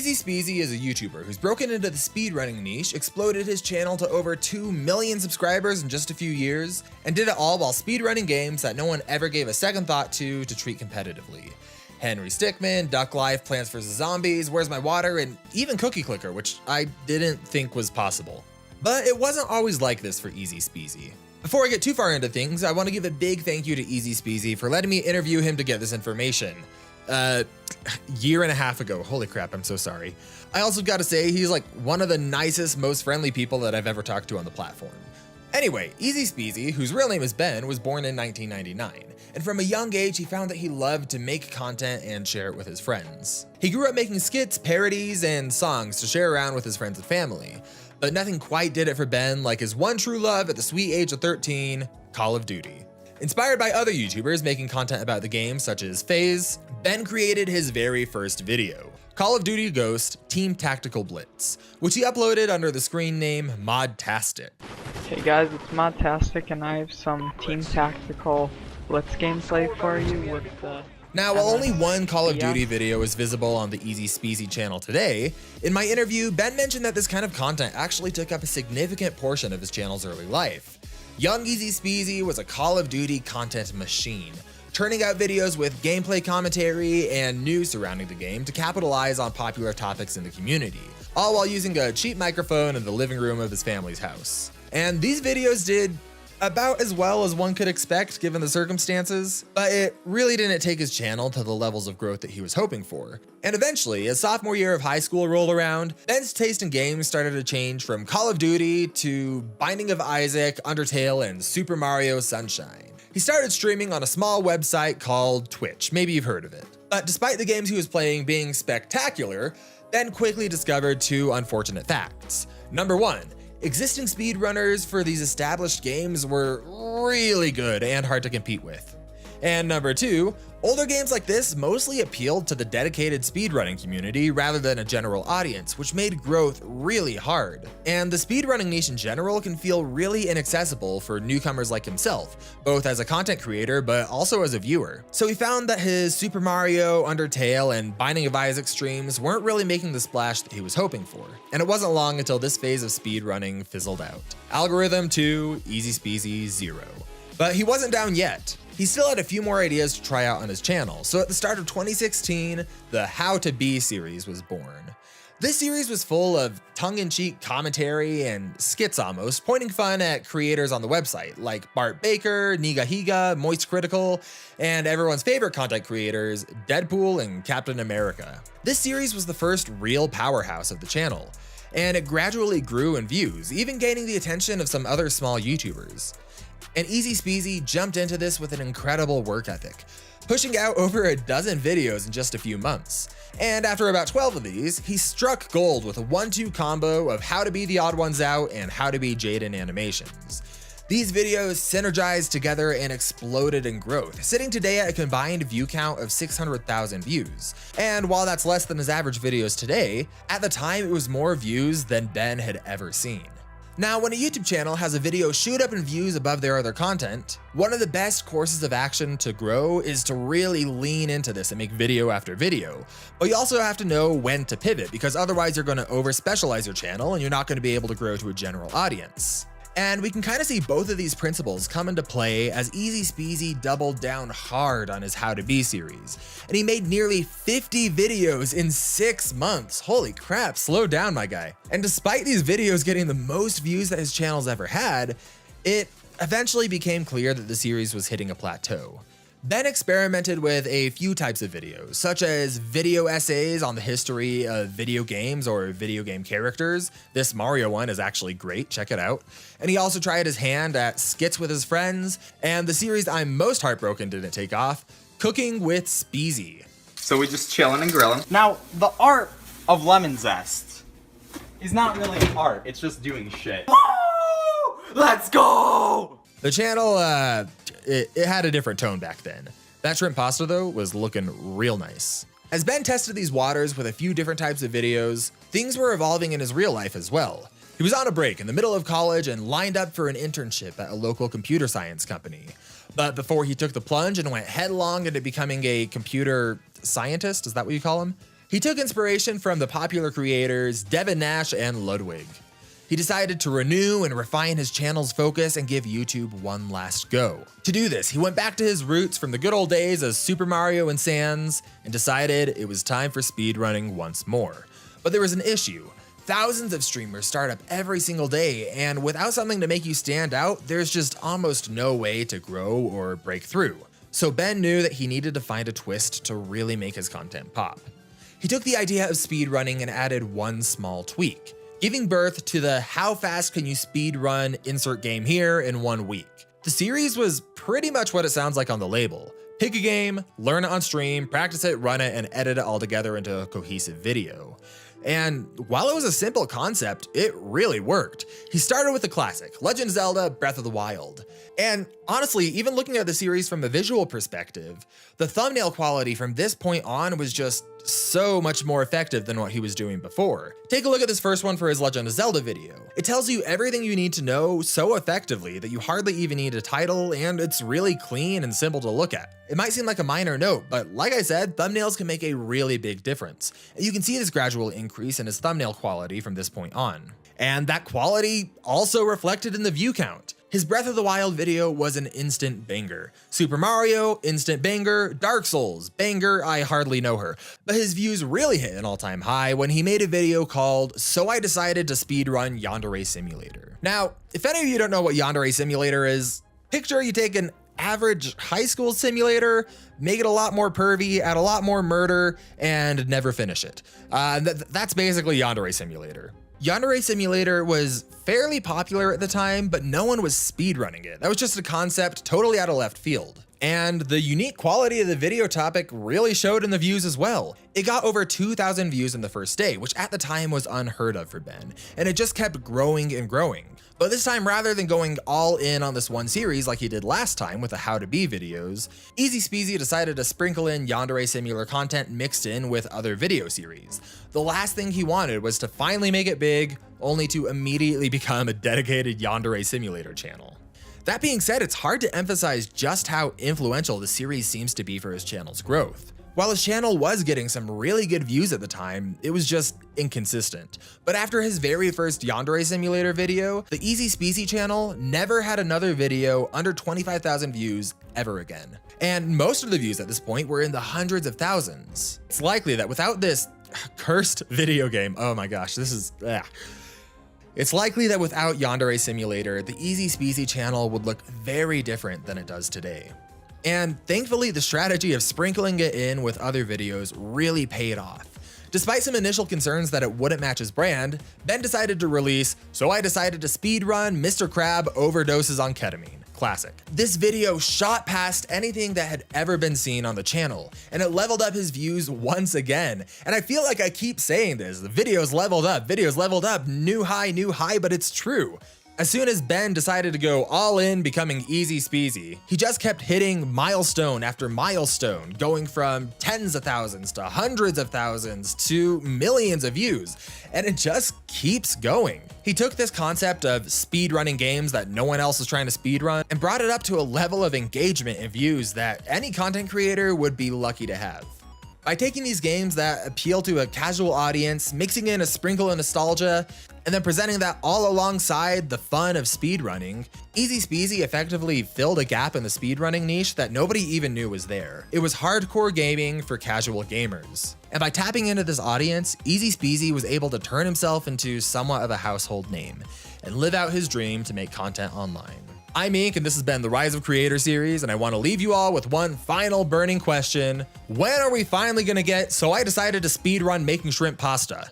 EasySpeezy is a YouTuber who's broken into the speedrunning niche, exploded his channel to over 2 million subscribers in just a few years, and did it all while speedrunning games that no one ever gave a second thought to treat competitively. Henry Stickmin, Duck Life, Plants vs. Zombies, Where's My Water, and even Cookie Clicker, which I didn't think was possible. But it wasn't always like this for EasySpeezy. Before I get too far into things, I want to give a big thank you to EasySpeezy for letting me interview him to get this information. Year and a half ago. Holy crap, I'm so sorry. I also gotta say, he's like one of the nicest, most friendly people that I've ever talked to on the platform. Anyway, EasySpeezy, whose real name is Ben, was born in 1999, and from a young age he found that he loved to make content and share it with his friends. He grew up making skits, parodies, and songs to share around with his friends and family, but nothing quite did it for Ben like his one true love at the sweet age of 13, Call of Duty. Inspired by other YouTubers making content about the game, such as FaZe, Ben created his very first video, Call of Duty Ghost Team Tactical Blitz, which he uploaded under the screen name Modtastic. Hey guys, it's Modtastic, and I have some Team Tactical Blitz gameplay for you with the... Now, while only one Call of Duty video is visible on the EasySpeezy channel today, in my interview, Ben mentioned that this kind of content actually took up a significant portion of his channel's early life. Young EasySpeezy was a Call of Duty content machine, turning out videos with gameplay commentary and news surrounding the game to capitalize on popular topics in the community, all while using a cheap microphone in the living room of his family's house. And these videos did about as well as one could expect given the circumstances, but it really didn't take his channel to the levels of growth that he was hoping for. And eventually, as sophomore year of high school rolled around, Ben's taste in games started to change from Call of Duty to Binding of Isaac, Undertale, and Super Mario Sunshine. He started streaming on a small website called Twitch, maybe you've heard of it. But despite the games he was playing being spectacular, Ben quickly discovered two unfortunate facts. Number one, existing speedrunners for these established games were really good and hard to compete with. And number two, older games like this mostly appealed to the dedicated speedrunning community rather than a general audience, which made growth really hard. And the speedrunning niche in general can feel really inaccessible for newcomers like himself, both as a content creator but also as a viewer. So he found that his Super Mario, Undertale, and Binding of Isaac streams weren't really making the splash that he was hoping for. And it wasn't long until this phase of speedrunning fizzled out. Algorithm 2, EasySpeezy 0. But he wasn't down yet. He still had a few more ideas to try out on his channel, so at the start of 2016, the How to Be series was born. This series was full of tongue-in-cheek commentary and skits almost, pointing fun at creators on the website, like Bart Baker, Niga Higa, Moist Critical, and everyone's favorite content creators, Deadpool and Captain America. This series was the first real powerhouse of the channel, and it gradually grew in views, even gaining the attention of some other small YouTubers. And EasySpeezy jumped into this with an incredible work ethic, pushing out over a dozen videos in just a few months. And after about 12 of these, he struck gold with a 1-2 combo of How to Be the Odd Ones Out and How to Be Jaden Animations. These videos synergized together and exploded in growth, sitting today at a combined view count of 600,000 views. And while that's less than his average videos today, at the time it was more views than Ben had ever seen. Now, when a YouTube channel has a video shoot up in views above their other content, one of the best courses of action to grow is to really lean into this and make video after video. But you also have to know when to pivot, because otherwise you're going to over-specialize your channel and you're not going to be able to grow to a general audience. And we can kind of see both of these principles come into play as EasySpeezy doubled down hard on his How to Be series. And he made nearly 50 videos in 6 months. Holy crap, slow down, my guy. And despite these videos getting the most views that his channel's ever had, it eventually became clear that the series was hitting a plateau. Ben experimented with a few types of videos, such as video essays on the history of video games or video game characters. This Mario one is actually great, check it out. And he also tried his hand at skits with his friends, and the series I'm most heartbroken didn't take off, Cooking with Speezy. So we're just chilling and grilling. Now, the art of lemon zest is not really art, it's just doing shit. Oh, let's go! The channel, it had a different tone back then. That shrimp pasta, though, was looking real nice. As Ben tested these waters with a few different types of videos, things were evolving in his real life as well. He was on a break in the middle of college and lined up for an internship at a local computer science company. But before he took the plunge and went headlong into becoming a computer scientist, is that what you call him? He took inspiration from the popular creators Devin Nash and Ludwig. He decided to renew and refine his channel's focus and give YouTube one last go. To do this, he went back to his roots from the good old days as Super Mario and Sans and decided it was time for speedrunning once more. But there was an issue. Thousands of streamers start up every single day, and without something to make you stand out, there's just almost no way to grow or break through. So Ben knew that he needed to find a twist to really make his content pop. He took the idea of speedrunning and added one small tweak, giving birth to the how fast can you speedrun insert game here in 1 week. The series was pretty much what it sounds like on the label. Pick a game, learn it on stream, practice it, run it, and edit it all together into a cohesive video. And while it was a simple concept, it really worked. He started with the classic, Legend of Zelda: Breath of the Wild. And honestly, even looking at the series from a visual perspective, the thumbnail quality from this point on was just so much more effective than what he was doing before. Take a look at this first one for his Legend of Zelda video. It tells you everything you need to know so effectively that you hardly even need a title, and it's really clean and simple to look at. It might seem like a minor note, but like I said, thumbnails can make a really big difference. You can see this gradual increase in his thumbnail quality from this point on. And that quality also reflected in the view count. His Breath of the Wild video was an instant banger. Super Mario, instant banger. Dark Souls, banger, I hardly know her. But his views really hit an all-time high when he made a video called So I Decided to Speedrun Yandere Simulator. Now, if any of you don't know what Yandere Simulator is, picture you take an average high school simulator, make it a lot more pervy, add a lot more murder, and never finish it. That's basically Yandere Simulator. Yandere Simulator was fairly popular at the time, but no one was speedrunning it. That was just a concept totally out of left field. And the unique quality of the video topic really showed in the views as well. It got over 2,000 views in the first day, which at the time was unheard of for Ben, and it just kept growing and growing. But this time, rather than going all in on this one series like he did last time with the How to Be videos, EasySpeezy decided to sprinkle in Yandere Simulator content mixed in with other video series. The last thing he wanted was to finally make it big, only to immediately become a dedicated Yandere Simulator channel. That being said, it's hard to emphasize just how influential the series seems to be for his channel's growth. While his channel was getting some really good views at the time, it was just inconsistent. But after his very first Yandere Simulator video, the EasySpeezy channel never had another video under 25,000 views ever again. And most of the views at this point were in the hundreds of thousands. It's likely that without this cursed video game, oh my gosh, this is, It's likely that without Yandere Simulator, the EasySpeezy channel would look very different than it does today. And thankfully, the strategy of sprinkling it in with other videos really paid off. Despite some initial concerns that it wouldn't match his brand, Ben decided to release So I Decided to Speedrun Mr. Crab Overdoses on Ketamine. Classic. This video shot past anything that had ever been seen on the channel, and it leveled up his views once again. And I feel like I keep saying this, the videos leveled up, new high, but it's true. As soon as Ben decided to go all in becoming EasySpeezy, he just kept hitting milestone after milestone, going from tens of thousands to hundreds of thousands to millions of views, and it just keeps going. He took this concept of speedrunning games that no one else is trying to speedrun and brought it up to a level of engagement and views that any content creator would be lucky to have. By taking these games that appeal to a casual audience, mixing in a sprinkle of nostalgia, and then presenting that all alongside the fun of speedrunning, EasySpeezy effectively filled a gap in the speedrunning niche that nobody even knew was there. It was hardcore gaming for casual gamers. And by tapping into this audience, EasySpeezy was able to turn himself into somewhat of a household name and live out his dream to make content online. I'm Ink, and this has been the Rise of Creator series, and I want to leave you all with one final burning question. When are we finally going to get So I Decided to Speedrun Making Shrimp Pasta?